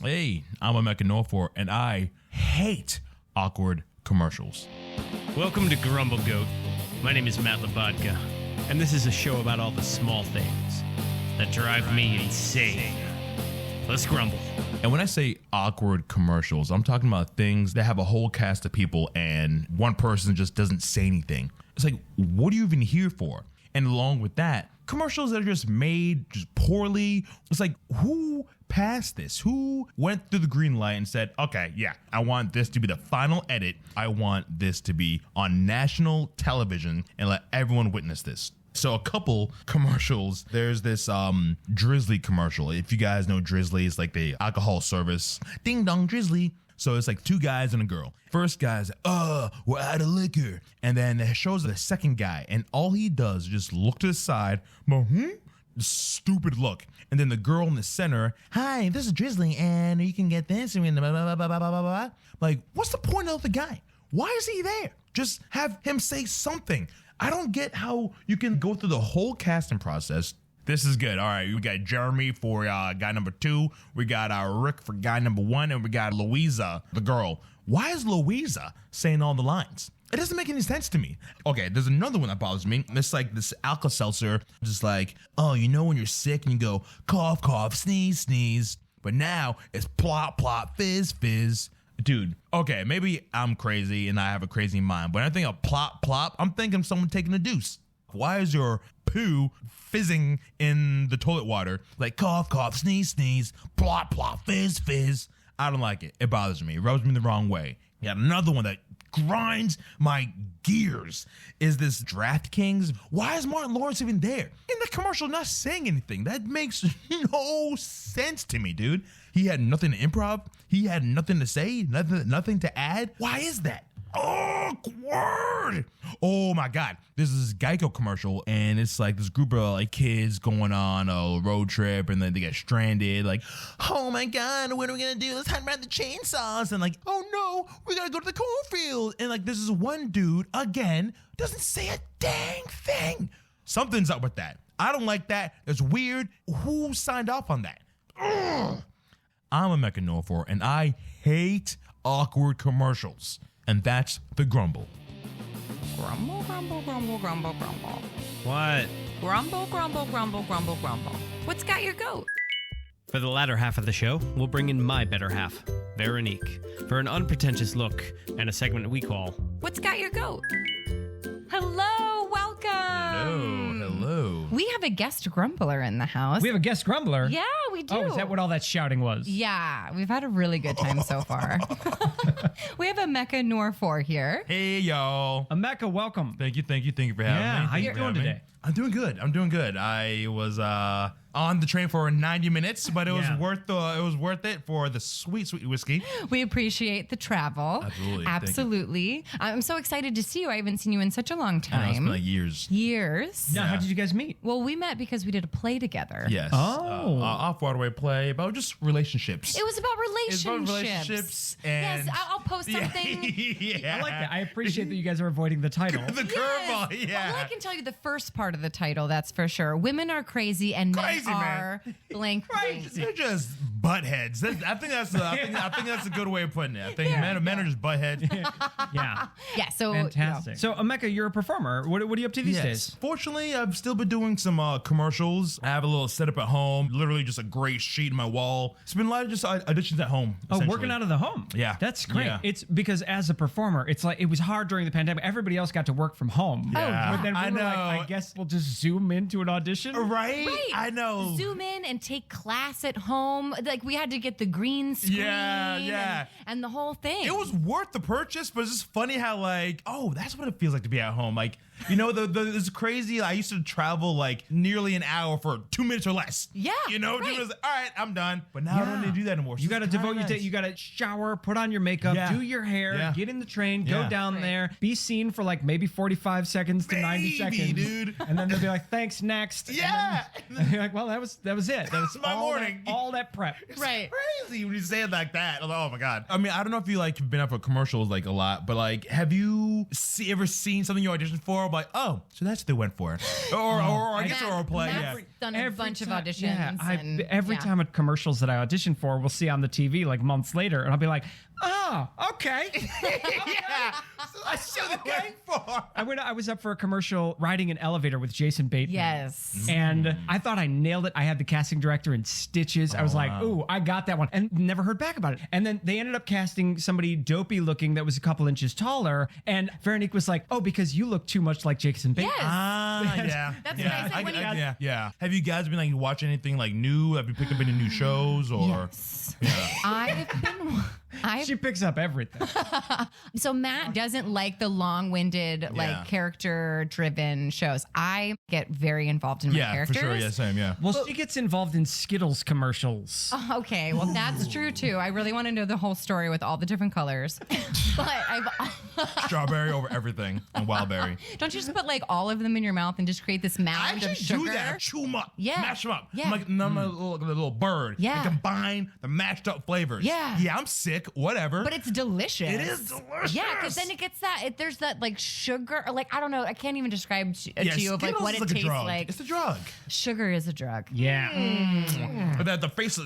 Hey, I'm Emeka Norfor, and I hate awkward commercials. Welcome to Grumble Goat. My name is Matt Labodka, and this is a show about all the small things that drive me insane. Let's grumble. And when I say awkward commercials, I'm talking about things that have a whole cast of people and one person just doesn't say anything. It's like, what are you even here for? And along with that, commercials that are just made just poorly. It's like, who passed this? Who went through the green light and said, okay, yeah, I want this to be the final edit. I want this to be on national television and let everyone witness this. So a couple commercials, there's this Drizzly commercial. If you guys know Drizzly, it's like the alcohol service. Ding dong Drizzly. So it's like two guys and a girl. First guy's, we're out of liquor. And then it shows the second guy, and all he does is just look to the side, stupid look. And then the girl in the center, hi, this is Drizzly, and you can get this, and blah, blah, blah, blah, blah, blah. Like, what's the point of the guy? Why is he there? Just have him say something. I don't get how you can go through the whole casting process. This is good. All right, we got Jeremy for guy number 2. We got Rick for guy number 1, and we got Louisa, the girl. Why is Louisa saying all the lines? It doesn't make any sense to me. Okay, there's another one that bothers me. It's like this Alka-Seltzer, just like, oh, you know when you're sick and you go cough, cough, sneeze, sneeze. But now it's plop, plop, fizz, fizz. Dude, okay, maybe I'm crazy and I have a crazy mind, but when I think of plop, plop, I'm thinking of someone taking a deuce. Why is your poo fizzing in the toilet water? Like cough, cough, sneeze, sneeze, plop, plop, fizz, fizz. I don't like it. It bothers me. It rubs me the wrong way. You got another one that grinds my gears is this DraftKings. Why is Martin Lawrence even there? In the commercial, not saying anything. That makes no sense to me, dude. He had nothing to improv. He had nothing to say, nothing to add. Why is that? Awkward. Oh my God. There's this Geico commercial, and it's like this group of like kids going on a road trip, and then they get stranded. Like, oh my God, what are we gonna do? Let's hide behind the chainsaws. And like, oh no, we gotta go to the cornfield. And like, this is one dude again doesn't say a dang thing. Something's up with that. I don't like that. It's weird. Who signed off on that? Ugh. I'm Emeka Norfor, and I hate awkward commercials. And that's the Grumble. Grumble, grumble, grumble, grumble, grumble. What? Grumble, grumble, grumble, grumble, grumble. What's got your goat? For the latter half of the show, we'll bring in my better half, Veronique, for an unpretentious look and a segment we call What's got your goat? Hello, welcome. Hello. We have a guest grumbler in the house. We have a guest grumbler? Yeah, we do. Oh, is that what all that shouting was? Yeah, we've had a really good time so far. We have Emeka Norfor here. Hey, y'all. Emeka, welcome. Thank you for having me. Yeah, how Thank you for doing having me. today? I'm doing good. I was on the train for 90 minutes, but it was worth it for the sweet whiskey. We appreciate the travel. Absolutely. Absolutely. I'm so excited to see you. I haven't seen you in such a long I know, it's been time. like years. Years. Now, how did you guys meet? Well, we met because we did a play together. Yes. Oh. Off-Broadway play about just relationships. It was about It's relationships. about relationships and... Yes, I'll post something. yeah. I like that. I appreciate that you guys are avoiding the title. The curveball, yeah. Well, I can tell you the first part of the title, that's for sure. Women are crazy and Crazy, men man. are blank. Right, blank. they're just butt heads. I think that's a good way of putting it. I think men are just butt heads. Yeah. Yeah, so Fantastic. So, Emeka, you're a performer. What are you up to these Yes. days? Fortunately, I've still been doing some commercials. I have a little setup at home, literally just a great sheet in my wall. It's been a lot of just auditions at home. Oh, essentially. working out of the home. Yeah. That's great. Yeah. It's because as a performer, it's like it was hard during the pandemic. Everybody else got to work from home. Yeah. But then we I were like, know. I guess we'll just zoom into an audition. Right? Right. I know. Zoom in and take class at home. Like we had to get the green screen. Yeah. And the whole thing. It was worth the purchase, but it's just funny how like, oh, that's what it feels like to be at home. Like, you know, it's crazy. I used to travel like nearly an hour for 2 minutes or less. Yeah, You know, right. it was all right, I'm done. But now I don't need to do that anymore. You got to devote your day. You got to shower, put on your makeup, Yeah. do your hair, Yeah. get in the train, Yeah. go down Right. there, be seen for like maybe 45 seconds to 90 Maybe, seconds, dude. And then they'll be like, "Thanks, next." Yeah. And then you're like, "Well, that was it. That was my all morning." all that prep." Right. Crazy when you say it like that. I'm like, oh my God. I mean, I don't know if you like been up for commercials like a lot, but like, have you ever seen something you auditioned for door, I'm like, oh, so that's what they went for. Or I guess a role play. Matt's Yeah. done a bunch of auditions. Yeah, every time at commercials that I audition for, we'll see on the TV like months later, and I'll be like, oh, okay. Yeah. So that's what they went for. I was up for a commercial riding an elevator with Jason Bateman. Yes. And I thought I nailed it. I had the casting director in stitches. I was like, ooh, I got that one. And never heard back about it. And then they ended up casting somebody dopey looking that was a couple inches taller. And Veronique was like, oh, because you look too much like Jason Bateman. Yes. Yeah. That's yeah. what I said when he- Yeah. Have you guys been like watching anything like new? Have you picked up any new shows or? Yes. Yeah. She picks up everything. So Matt doesn't like the long-winded, like character-driven shows. I get very involved in my characters. for sure. Yeah, same. Yeah. Well, she gets involved in Skittles commercials. Okay, well that's true too. I really want to know the whole story with all the different colors. But Strawberry over everything and wildberry. don't you just put like all of them in your mouth and just create this I mound of actually sugar? do that. Chew them up. Yeah. Mash them up. Yeah. I'm like a little bird. Yeah. And combine the mashed up flavors. Yeah. Yeah, I'm sick. Whatever. But it's delicious. It is delicious. Yeah, because then it gets that. There's that like sugar, or like I don't know. I can't even describe to you of like Skittles what is it like a tastes drug. like. It's a drug. Sugar is a drug. Yeah. But the face is.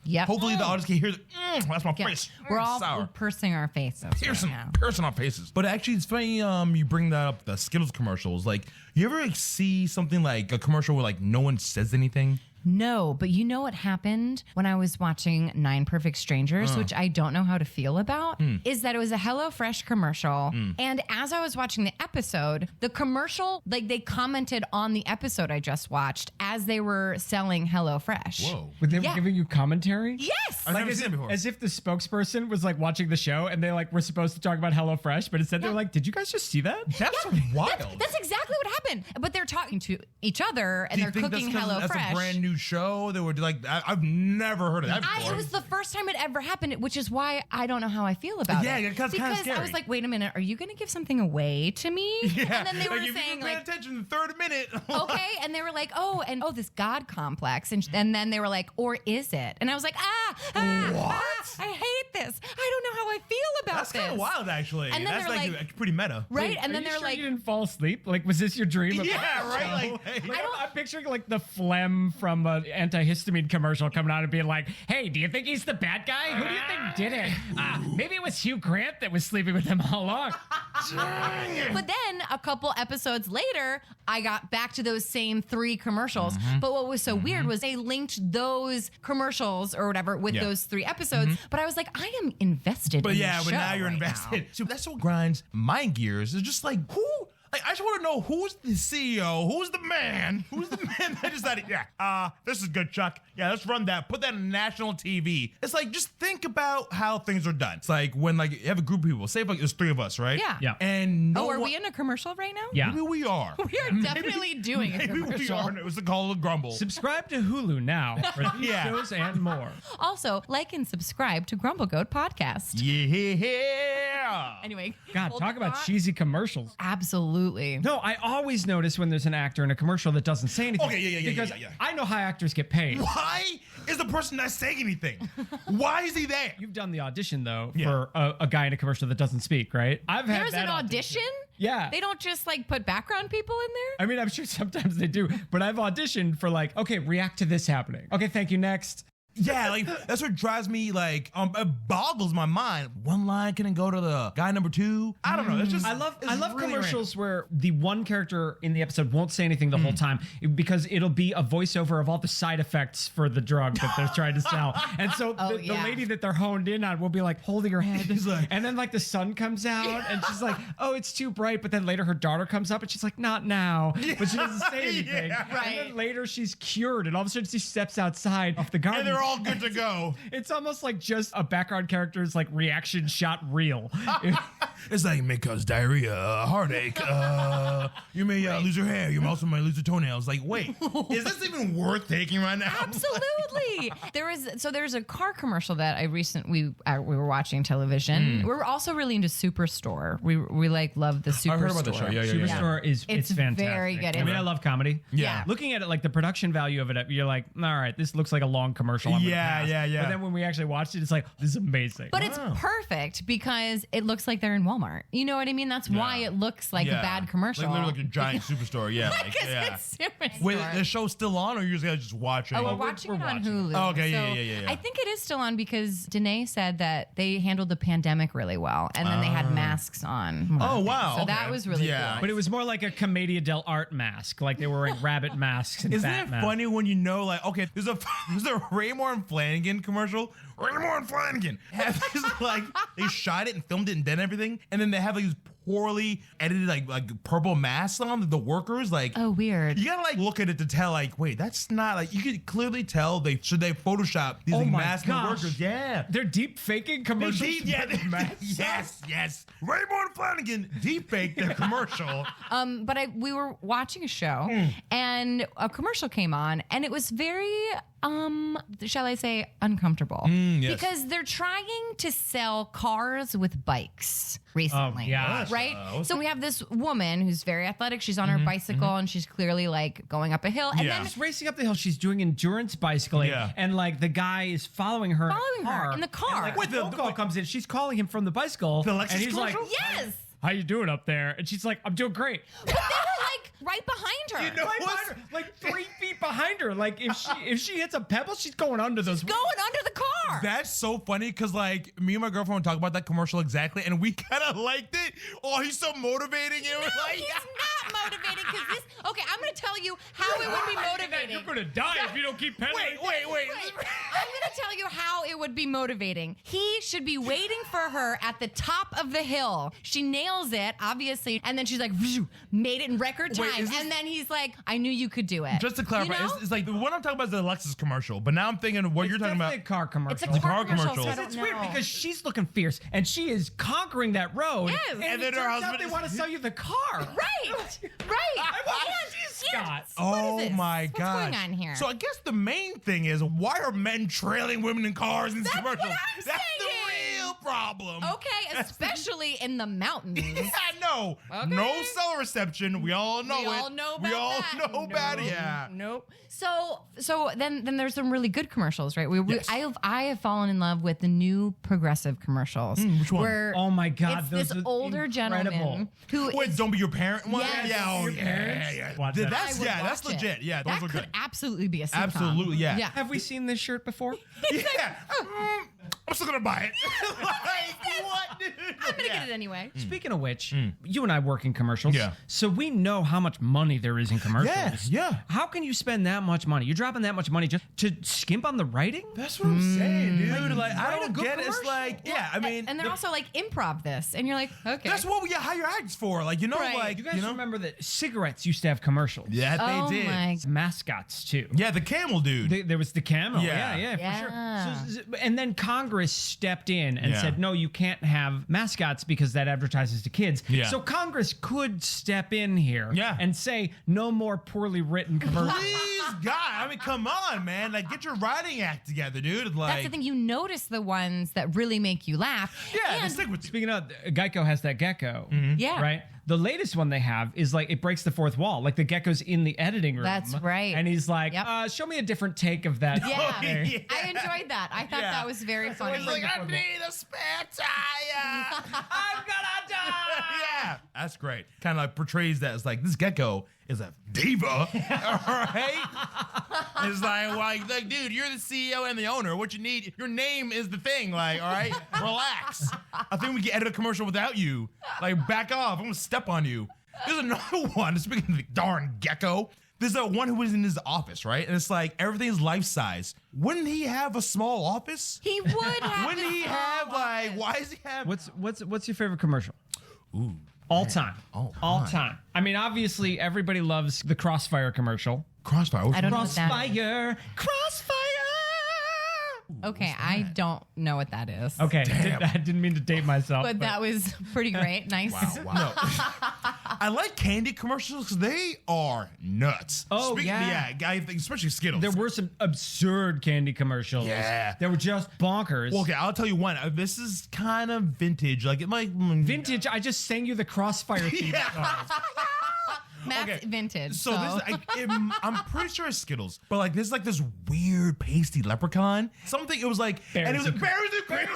Yep. Hopefully the audience can hear the. That's my Yeah. face. We're all sour. pursing our faces. Piercing, right now. piercing our faces. But actually, it's funny. You bring that up. The Skittles commercials. Like, you ever like, see something like a commercial where like no one says anything? No, but you know what happened when I was watching Nine Perfect Strangers, which I don't know how to feel about, is that it was a HelloFresh commercial. And as I was watching the episode, the commercial, like they commented on the episode I just watched as they were selling HelloFresh. Whoa. But they were Yeah. giving you commentary? Yes. I've never as seen if, it before. as if the spokesperson was like watching the show and they like were supposed to talk about HelloFresh, but instead they were like, did you guys just see that? That's wild. That's exactly what happened. But they're talking to each other and Do you they're think cooking that's 'cause that's a HelloFresh. brand new show? They were like, I've never heard of that before. It was the first time it ever happened, which is why I don't know how I feel about Yeah, it. yeah, 'cause it's kinda because I scary. was like, wait a minute, are you going to give something away to me? Yeah. And then they were like, if saying you pay like, attention, the third minute. okay, and they were like, this God complex, and then they were like, or is it? And I was like, what? I hate this. I don't know how I feel about That's this. kind of wild, actually. And then That's they're like, like- pretty meta. Right? Are And then you they're sure like, you didn't fall asleep? Like, was this your dream? About Yeah, the right. show? Like, I'm picturing like the phlegm from an antihistamine commercial coming out and being like, hey, do you think he's the bad guy? Who do you think did it? Maybe it was Hugh Grant that was sleeping with him all along. but then a couple episodes later, I got back to those same 3 commercials. But what was so weird was they linked those commercials or whatever with those 3 episodes. But I was like, I am invested But in yeah, the but show now you're right invested. now. So that's what grinds my gears. It's just like, who? Like, I just want to know who's the CEO, who's the man that decided, this is good, Chuck. Yeah, let's run that. Put that on national TV. It's like, just think about how things are done. It's like when like you have a group of people, say like there's 3 of us, right? Yeah. Yeah. And no Are one- we in a commercial right now? Yeah. Maybe we are. We are definitely doing a Maybe we commercial. are. It was called Grumble. Subscribe to Hulu now for these Yeah. shows and more. Also, like and subscribe to Grumble Goat Podcast. Yeah. Anyway. God, hold talk the about thought. cheesy commercials. Absolutely. No, I always notice when there's an actor in a commercial that doesn't say anything. Okay, yeah, Because yeah. I know how actors get paid. Why is the person not saying anything? Why is he there? You've done the audition though Yeah. for a guy in a commercial that doesn't speak, right? I've had There's that an audition? Yeah. They don't just like put background people in there? I mean, I'm sure sometimes they do, but I've auditioned for like, okay, react to this happening. Okay, thank you. Next. Yeah, like that's what drives me. Like, it boggles my mind. One line couldn't go to the guy number 2. I don't know. It's just I love really commercials where the one character in the episode won't say anything the whole time because it'll be a voiceover of all the side effects for the drug that they're trying to sell. And so the yeah. lady that they're honed in on will be like holding her head. like- and then like the sun comes out and she's like, oh, it's too bright. But then later her daughter comes up and she's like, not now. But she doesn't say anything. Yeah. Right. And then later she's cured and all of a sudden she steps outside of the garden. And they're all good to go. It's almost like just a background character's like reaction shot reel. It's like, may cause diarrhea, heartache. You may lose your hair. You also might lose your toenails. Like, wait, is this even worth taking right now? Absolutely. There's a car commercial that we were watching television. We're also really into Superstore. We like love the Superstore. I heard about the show. Yeah. Superstore is It's fantastic. very good. I mean, I love comedy. Yeah. Looking at it, like the production value of it, you're like, all right, this looks like a long commercial. I'm gonna Yeah, pass. yeah. But then when we actually watched it, it's like, this is amazing. But it's perfect because it looks like they're in Walmart. You know what I mean? That's why it looks like a bad commercial. Like literally like a giant superstore. Yeah. It's superstore. Wait, the show's still on, or you're just watching? Oh, we're watching it on Hulu. Oh, okay, So yeah. I think it is still on because Danae said that they handled the pandemic really well, and then they had masks on. Oh, wow. So that okay. was really cool. But it was more like a Commedia dell'arte mask, like they were wearing rabbit masks and Isn't bat it masks. funny when you know, like, okay, there's a Raymore and Flanagan commercial. Raymore and Flanagan have this, like, they shot it and filmed it and did everything, and then they have like these poorly edited like purple masks on the workers. Like, Oh, weird. you gotta like look at it to tell, like, wait, that's not like, you could clearly tell they Photoshop these Oh like, my masks on the gosh. workers. Yeah. They're deep faking commercials. Yes. Raymore and Flanagan deep fake their commercial. But we were watching a show, and a commercial came on, and it was very, shall I say, uncomfortable. Yes. Because they're trying to sell cars with bikes recently. gosh. Right? So we have this woman who's very athletic. She's on her bicycle, and she's clearly like going up a hill. And Yeah. then She's racing up the hill. She's doing endurance bicycling, Yeah. and like the guy is following her, in the car. And, like, Wait, a phone call comes in. She's calling him from the bicycle, The Lexus and he's like, commercial? yes. "How you doing up there?" And she's like, "I'm doing great." But they were like right behind her. You know Right behind her, like 3 feet behind her. Like if she hits a pebble, she's going under those. Going under the car. That's so funny because like me and my girlfriend would talk about that commercial exactly, and we kind of liked it. Oh, he's so motivating. It was No, like, he's not motivating because this. Okay, I'm going to tell you how it would be motivating. You're gonna die if you don't keep pedaling. wait. I'm going to tell you how it would be motivating. He should be waiting for her at the top of the hill. She nails it, obviously, and then she's like, made it in record Wait, time. is this- And then he's like, I knew you could do it. Just to clarify, You know? it's like the one I'm talking about is the Lexus commercial, but now I'm thinking of what you're talking about. A car commercial. It's a The car car commercial. commercial. So I don't It's know. weird because she's looking fierce and she is conquering that road. Yes. And, And then then her turns out husband they is- want to sell you the car. Right. I want this, Scott. What is Oh this? my What's god! going on here? So I guess the main thing is, why are men trailing women in cars in these That's commercials? what I'm That's saying. the real problem. Okay, especially in the mountains. Yeah, no. Okay. No cell reception. We all know We it. all know We about all that. know about it. Yeah. Nope. So then there's some really good commercials, right? Yes. I have fallen in love with the new progressive commercials. which one? Where Oh my God, it's those this are older incredible. gentleman who Wait, is- don't be your parent one? Yes. Yeah, oh, Your yeah, parents? yeah. Watch Th- that. That's I would yeah, that's watch it. legit. Yeah, those that are could good. absolutely be a sitcom. Absolutely, yeah. Yeah. Have we seen this shirt before? Yeah. I'm still gonna buy it. Like, what, dude? I'm gonna get it anyway. Speaking of which, you and I work in commercials. Yeah. So we know how much money there is in commercials. Yes, yeah. How can you spend that much money? You're dropping that much money just to skimp on the writing? That's what I'm saying, dude. Like, I write a don't good get it. It's commercial. like, yeah, I mean, And they're also like improv this, and you're like, okay. that's what we hire acts for. Like, you know, Right. like, You guys you know, remember that cigarettes used to have commercials? yeah, Oh they did. my- Mascots too. Yeah, the camel dude. There was the camel. Yeah. Yeah, Yeah. for sure. And then Congress stepped in and Yeah. said, no, you can't have mascots because that advertises to kids. Yeah. So Congress could step in here Yeah. and say, no more poorly written commercials. Please, God. I mean, come on, man. Like, get your writing act together, dude. Like, That's the thing. You notice the ones that really make you laugh. yeah, And- they stick with you. Speaking of, Geico has that gecko. Yeah. Right? The latest one they have is like it breaks the fourth wall. Like the gecko's in the editing room. That's right. And he's like, Yep. show me a different take of that. Yeah. Okay. I enjoyed that. I thought Yeah. that was very funny. He's like, I need a spare tire. I'm gonna die. Yeah, that's great. Kind of like portrays that as like this gecko is a diva, all right? It's like, dude, you're the CEO and the owner. What you need, your name is the thing. Like, all right, relax. I think we can edit a commercial without you. Like, back off. I'm gonna step on you. There's another one. Speaking of the darn gecko. There's a one who was in his office, right? And it's like everything's life size. Wouldn't he have a small office? He would have. Wouldn't he have like? Why does he have? What's your favorite commercial? Ooh, All time. All time. I mean, obviously, everybody loves the Crossfire commercial. Crossfire. I don't know what that Crossfire. Crossfire. Okay, I don't know what that is. Okay, Damn. I didn't mean to date myself. But that was pretty great. Nice. Wow. I like candy commercials because they are nuts. Oh, yeah. I think especially Skittles. There were some absurd candy commercials. Yeah. They were just bonkers. Well, okay, I'll tell you one. This is kind of vintage. Like it might Vintage, I just sang you the Crossfire theme. Yeah. Matt's vintage. So I'm pretty sure it's Skittles, but like there's like this weird pasty leprechaun. Something it was like, and it was like berries and cream.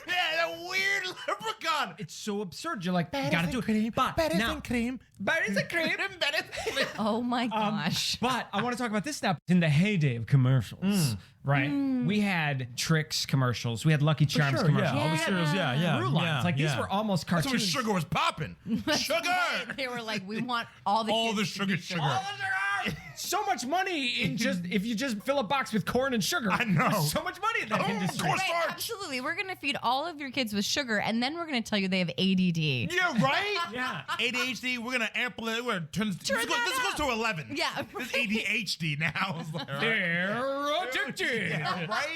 Yeah, that weird leprechaun. It's so absurd. You're like, gotta do it. But Berries now, and cream. berries and cream. Oh my gosh. But I want to talk about this now. In the heyday of commercials, right? We had Trix commercials. We had Lucky Charms commercials. All the cereals, yeah. Brew lines. Like these were almost That's when cartoons. sugar was popping. Sugar. They were like, we want all the All kids the to sugar, be sugar. So much money in just if you just fill a box with corn and sugar. I know. There's so much money in that industry. Corn Right, starch. absolutely. We're going to feed all of your kids with sugar, and then we're going to tell you they have ADD. Yeah, right? Yeah. ADHD, we're going to amplify it. We're going to turn this goes to 11. Yeah, This right. ADHD now. It's like, They're addicted. yeah, right?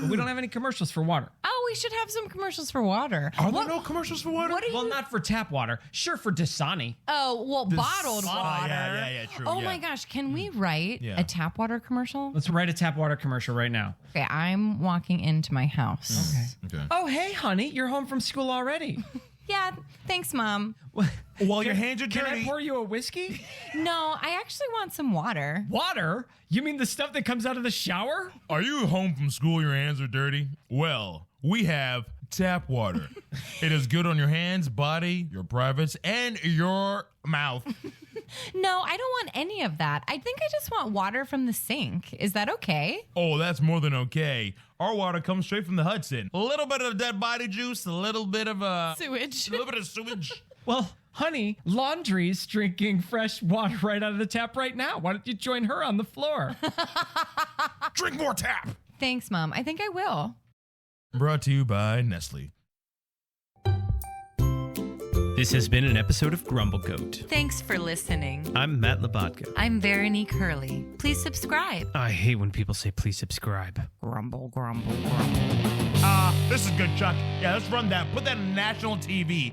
But we don't have any commercials for water. Oh, we should have some commercials for water. Are there no commercials for water? What are Well, you? not for tap water. Sure, for Dasani. Oh, well, bottled water. Yeah, true. Oh yeah. my gosh, can we write Yeah. a tap water commercial? Let's write a tap water commercial right now. Okay, I'm walking into my house. Okay. Oh, hey, honey, you're home from school already. Yeah, thanks, Mom. Well, your hands are Can dirty. I pour you a whiskey? No, I actually want some water. Water? You mean the stuff that comes out of the shower? Are you home from school? Your hands are dirty? Well, we have tap water. It is good on your hands, body, your privates, and your mouth. No, I don't want any of that. I think I just want water from the sink. Is that okay? Oh, that's more than okay. Our water comes straight from the Hudson. A little bit of dead body juice, a little bit of Sewage. a little bit of sewage. Well, honey, Laundry's drinking fresh water right out of the tap right now. Why don't you join her on the floor? Drink more tap. Thanks, Mom. I think I will. Brought to you by Nestle. This has been an episode of Grumble Goat. Thanks for listening. I'm Matt Labodka. I'm Veronique Hurley. Please subscribe. I hate when people say please subscribe. Grumble, grumble, grumble. This is good, Chuck. Yeah, let's run that. Put that on national TV.